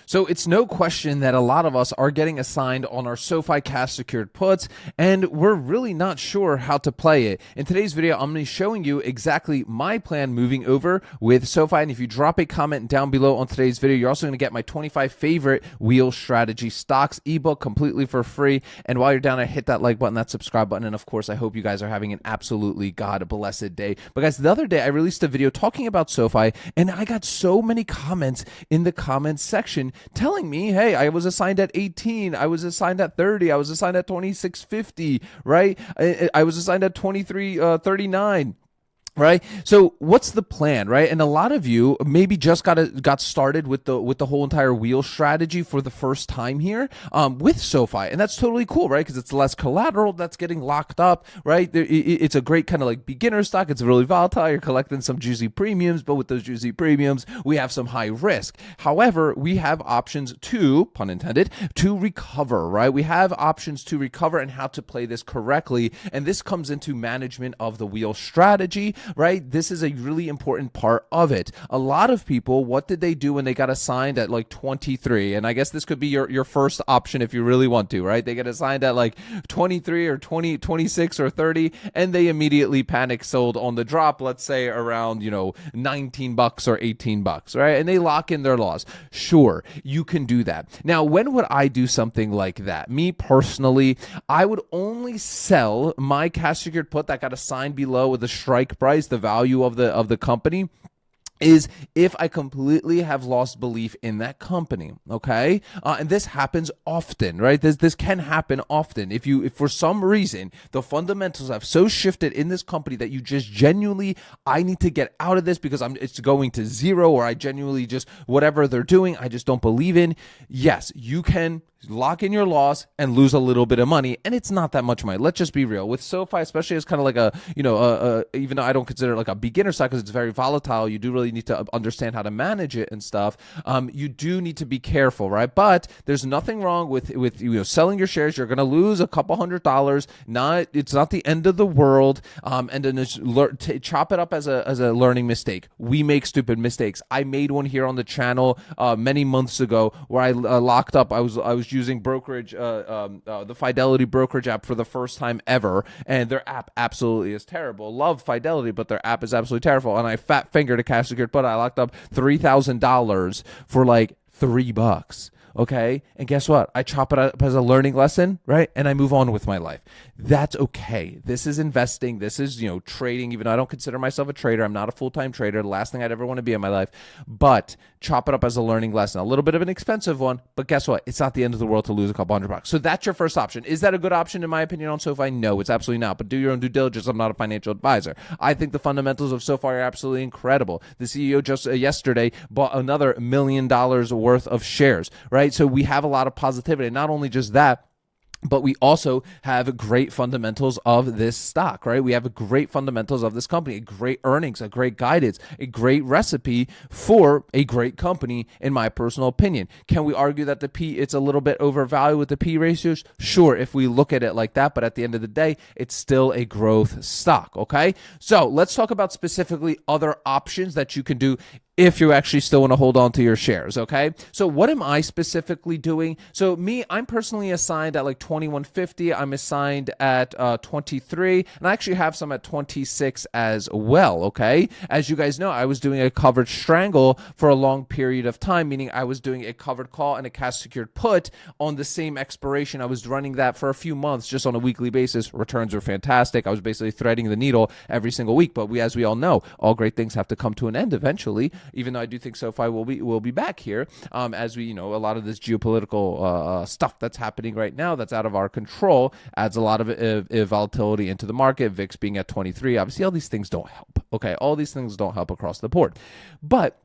So it's no question that a lot of us are getting assigned on our SoFi cash secured puts, and we're really not sure how to play it. In today's video, I'm going to be showing you exactly my plan moving over with SoFi. And if you drop a comment down below on today's video, you're also going to get my 25 favorite wheel strategy stocks ebook completely for free. And while you're down there, hit that like button, that subscribe button. And of course, I hope you guys are having an absolutely God blessed day. But guys, the other day I released a video talking about SoFi, and I got so many comments in the comments section telling me, hey, I was assigned at 18, I was assigned at 30, I was assigned at 26.50, right? I was assigned at 23.39. Right. So what's the plan, right? And a lot of you maybe just got started with the whole entire wheel strategy for the first time here with SoFi, and that's totally cool, right? Because it's less collateral that's getting locked up, right? It's a great kind of like beginner stock. It's really volatile. You're collecting some juicy premiums, but with those juicy premiums, we have some high risk. However, we have options to, pun intended, to recover, right? We have options to recover and how to play this correctly, and this comes into management of the wheel strategy. Right? This is a really important part of it. A lot of people, what did they do when they got assigned at like 23? And I guess this could be your first option if you really want to, right? They get assigned at like 23 or 20, 26 or 30, and they immediately panic sold on the drop, let's say around, $19 or $18, right? And they lock in their loss. Sure, you can do that. Now, when would I do something like that? Me personally, I would only sell my cash secured put that got assigned below with a strike price, the value of the company, is if I completely have lost belief in that company, okay? And this happens often, right? This can happen often. If for some reason the fundamentals have so shifted in this company that you just genuinely, I need to get out of this because it's going to zero, or I genuinely just, whatever they're doing, I just don't believe in. Yes, you can lock in your loss and lose a little bit of money, and it's not that much money. Let's just be real. With SoFi, especially as kind of like even though I don't consider it like a beginner stock because it's very volatile, you do really need to understand how to manage it and stuff. You do need to be careful, right? But there's nothing wrong with selling your shares. You're going to lose a couple $100. It's not the end of the world. And then chop it up as a learning mistake. We make stupid mistakes. I made one here on the channel many months ago where I locked up. I was using brokerage, the Fidelity brokerage app for the first time ever, and their app absolutely is terrible. Love Fidelity, but their app is absolutely terrible. And I fat fingered a cash secured put. I locked up $3,000 for like $3. Okay. And guess what? I chop it up as a learning lesson, right? And I move on with my life. That's okay. This is investing. This is, trading, even though I don't consider myself a trader. I'm not a full-time trader. The last thing I'd ever want to be in my life, but chop it up as a learning lesson. A little bit of an expensive one, but guess what? It's not the end of the world to lose a couple $100. So that's your first option. Is that a good option in my opinion on SoFi? No, it's absolutely not. But do your own due diligence. I'm not a financial advisor. I think the fundamentals of SoFi are absolutely incredible. The CEO just yesterday bought another $1 million worth of shares, right? So we have a lot of positivity. Not only just that, but we also have great fundamentals of this stock, right? We have great fundamentals of this company, great earnings, a great guidance, a great recipe for a great company, in my personal opinion. Can we argue that the P, it's a little bit overvalued with the P ratios? Sure, if we look at it like that, but at the end of the day, it's still a growth stock, okay? So let's talk about specifically other options that you can do if you actually still want to hold on to your shares, okay? So what am I specifically doing? So I'm personally assigned at like 21.50. I'm assigned at 23, and I actually have some at 26 as well, okay? As you guys know, I was doing a covered strangle for a long period of time, meaning I was doing a covered call and a cash secured put on the same expiration. I was running that for a few months just on a weekly basis. Returns were fantastic. I was basically threading the needle every single week, but as we all know, all great things have to come to an end eventually. Even though I do think SoFi will be back here, as we, a lot of this geopolitical stuff that's happening right now that's out of our control adds a lot of volatility into the market. VIX being at 23, obviously all these things don't help. Okay, all these things don't help across the board, but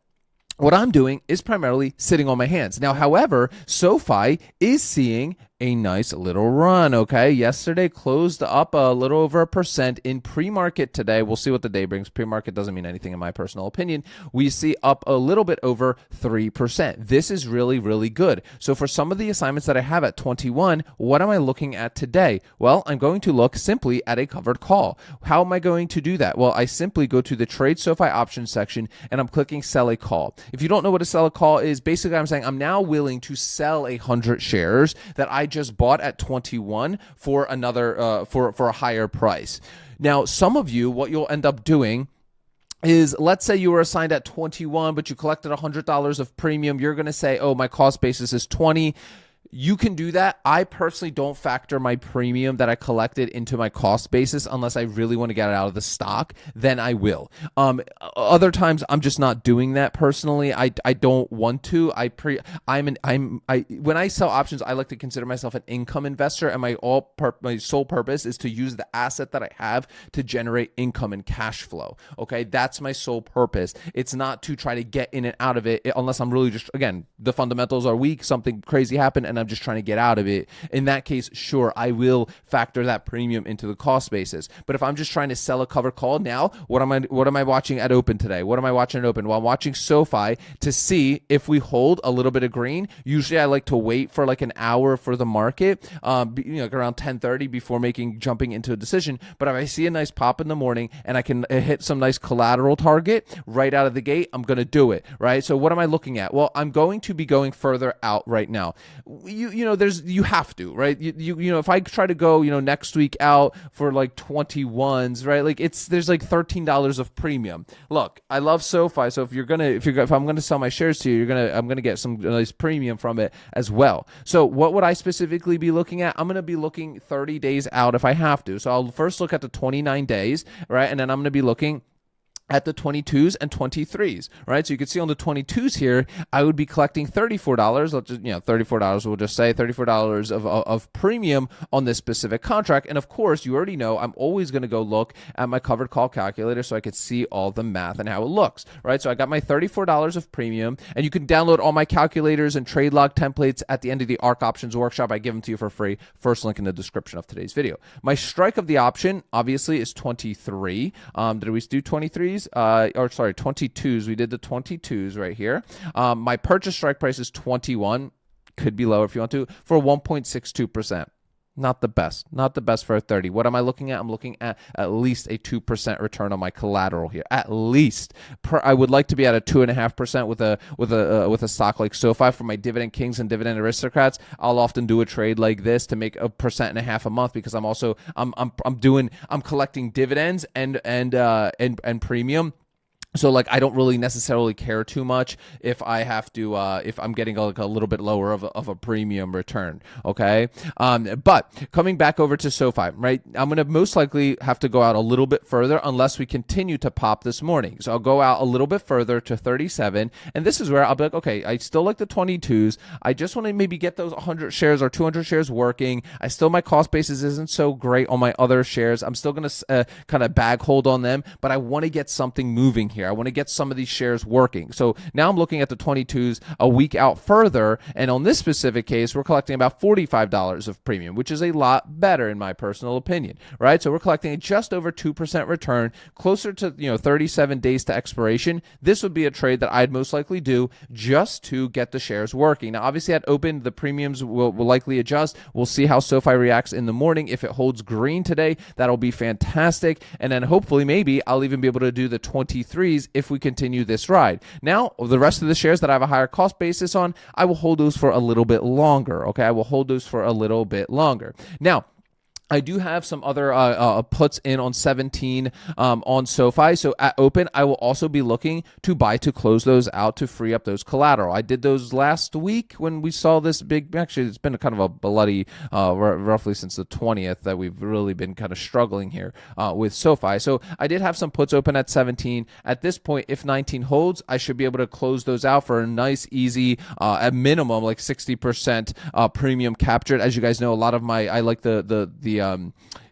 what I'm doing is primarily sitting on my hands. Now, however, SoFi is seeing a nice little run. Okay, yesterday closed up a little over 1% in pre-market today. We'll see what the day brings. Pre-market doesn't mean anything in my personal opinion. We see up a little bit over 3%. This is really, really good. So for some of the assignments that I have at 21, what am I looking at today? Well, I'm going to look simply at a covered call. How am I going to do that? Well, I simply go to the Trade SoFi options section and I'm clicking sell a call. If you don't know what a sell a call is, basically I'm saying I'm now willing to sell 100 shares that I just bought at 21 for another for a higher price. Now, some of you, what you'll end up doing is, let's say you were assigned at 21, but you collected $100 of premium. You're going to say, oh, my cost basis is 20. You can do that. I personally don't factor my premium that I collected into my cost basis unless I really want to get it out of the stock. Then I will. Other times I'm just not doing that personally. I don't want to. When I sell options, I like to consider myself an income investor, and my sole purpose is to use the asset that I have to generate income and cash flow. Okay, that's my sole purpose. It's not to try to get in and out of it unless I'm really just, again, the fundamentals are weak, something crazy happened, and I'm just trying to get out of it. In that case, sure, I will factor that premium into the cost basis. But if I'm just trying to sell a cover call now, what am I watching at open today? What am I watching at open? Well, I'm watching SoFi to see if we hold a little bit of green. Usually I like to wait for like an hour for the market, like around 10:30 before jumping into a decision. But if I see a nice pop in the morning and I can hit some nice collateral target right out of the gate, I'm going to do it, right? So what am I looking at? Well, I'm going to be going further out right now. You have to, right? If I try to go, next week out for like 21s, right? Like there's like $13 of premium. Look, I love SoFi, so if I'm gonna sell my shares to you, I'm gonna get some nice premium from it as well. So what would I specifically be looking at? I'm gonna be looking 30 days out if I have to. So I'll first look at the 29 days, right? And then I'm gonna be looking at the 22s and 23s, right? So you can see on the 22s here, I would be collecting $34. Let's just, $34, we'll just say $34 of premium on this specific contract. And of course, you already know I'm always going to go look at my covered call calculator so I could see all the math and how it looks, right? So I got my $34 of premium, and you can download all my calculators and trade log templates at the end of the Ark Options workshop. I give them to you for free. First link in the description of today's video. My strike of the option, obviously, is 23. Did we do 23s? 22s. We did the 22s right here. My purchase strike price is 21. Could be lower if you want to, for 1.62%. Not the best for a 30. What am I looking at? I'm looking at least a 2% return on my collateral here. At least. I would like to be at a 2.5% with a stock like SoFi. For my dividend kings and dividend aristocrats, I'll often do a trade like this to make 1.5% a month, because I'm collecting dividends and premium. So like I don't really necessarily care too much if I have to if I'm getting a little bit lower of a premium return, okay? But coming back over to SoFi, right? I'm going to most likely have to go out a little bit further unless we continue to pop this morning. So I'll go out a little bit further to 37, and this is where I'll be like, okay, I still like the 22s. I just want to maybe get those 100 shares or 200 shares working. My cost basis isn't so great on my other shares. I'm still going to kind of bag hold on them, but I want to get something moving here. I want to get some of these shares working. So now I'm looking at the 22s a week out further, and on this specific case, we're collecting about $45 of premium, which is a lot better in my personal opinion, right? So we're collecting just over 2% return, closer to 37 days to expiration. This would be a trade that I'd most likely do just to get the shares working. Now, obviously at open, the premiums will likely adjust. We'll see how SoFi reacts in the morning. If it holds green today, that'll be fantastic. And then hopefully maybe I'll even be able to do the 23s if we continue this ride. Now, the rest of the shares that I have a higher cost basis on, I will hold those for a little bit longer, okay? I will hold those for a little bit longer. Now, I do have some other puts in on 17 on SoFi. So at open, I will also be looking to buy to close those out to free up those collateral. I did those last week when we saw this big, actually it's been kind of a bloody, roughly since the 20th that we've really been kind of struggling here with SoFi. So I did have some puts open at 17. At this point, if 19 holds, I should be able to close those out for a nice, easy, at minimum, like 60% premium captured. As you guys know, a lot of I like the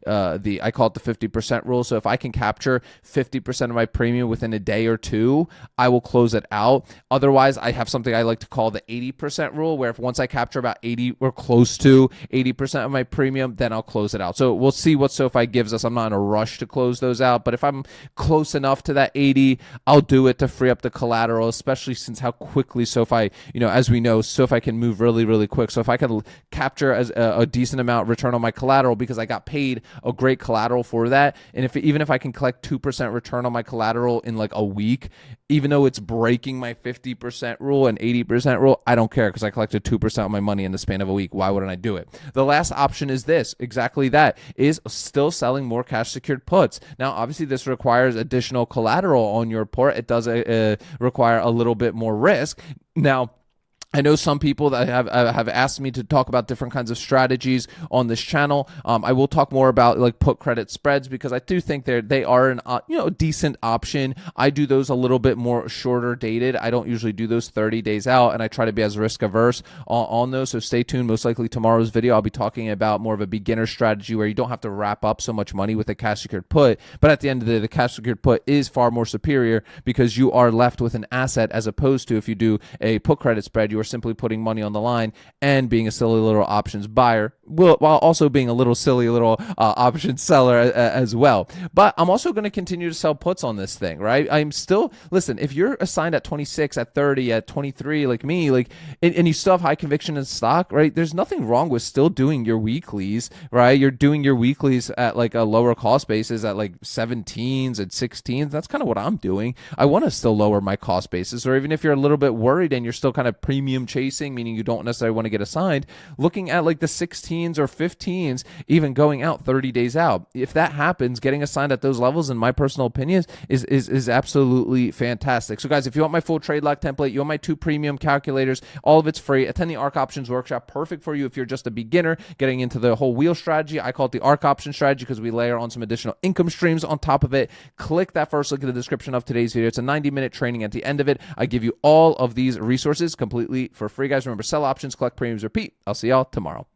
I call it the 50% rule. So if I can capture 50% of my premium within a day or two, I will close it out. Otherwise, I have something I like to call the 80% rule, where if once I capture about 80 or close to 80% of my premium, then I'll close it out. So we'll see what SoFi gives us. I'm not in a rush to close those out, but if I'm close enough to that 80, I'll do it to free up the collateral, especially since how quickly SoFi, as we know, SoFi can move really, really quick. So if I can capture as a decent amount return on my collateral because I got paid a great collateral for that, and even if I can collect 2% return on my collateral in like a week, even though it's breaking my 50% rule and 80% rule, I don't care because I collected 2% of my money in the span of a week. Why wouldn't I do it? The last option is this, exactly that, is still selling more cash secured puts. Now, obviously, this requires additional collateral on your port. It does require a little bit more risk. Now, I know some people that have asked me to talk about different kinds of strategies on this channel. I will talk more about like put credit spreads because I do think they are an a decent option. I do those a little bit more shorter dated. I don't usually do those 30 days out, and I try to be as risk averse on those. So stay tuned. Most likely tomorrow's video, I'll be talking about more of a beginner strategy where you don't have to wrap up so much money with a cash secured put. But at the end of the day, the cash secured put is far more superior because you are left with an asset, as opposed to if you do a put credit spread, you are simply putting money on the line and being a silly little options buyer, while also being a little silly little option seller as well. But I'm also going to continue to sell puts on this thing, right? I'm still, listen, if you're assigned at 26, at 30, at 23, like me, and you still have high conviction in stock, right? There's nothing wrong with still doing your weeklies, right? You're doing your weeklies at like a lower cost basis at like 17s and 16s. That's kind of what I'm doing. I want to still lower my cost basis, or even if you're a little bit worried and you're still kind of premium chasing, meaning you don't necessarily want to get assigned, looking at like the 16s or 15s, even going out 30 days out. If that happens, getting assigned at those levels, in my personal opinion, is absolutely fantastic. So guys, if you want my full trade lock template, you want my 2 premium calculators, all of it's free. Attend the Ark Options Workshop. Perfect for you if you're just a beginner getting into the whole wheel strategy. I call it the Ark Options Strategy because we layer on some additional income streams on top of it. Click that first link in the description of today's video. It's a 90-minute training. At the end of it, I give you all of these resources completely for free, guys. Remember, sell options, collect premiums, repeat. I'll see y'all tomorrow.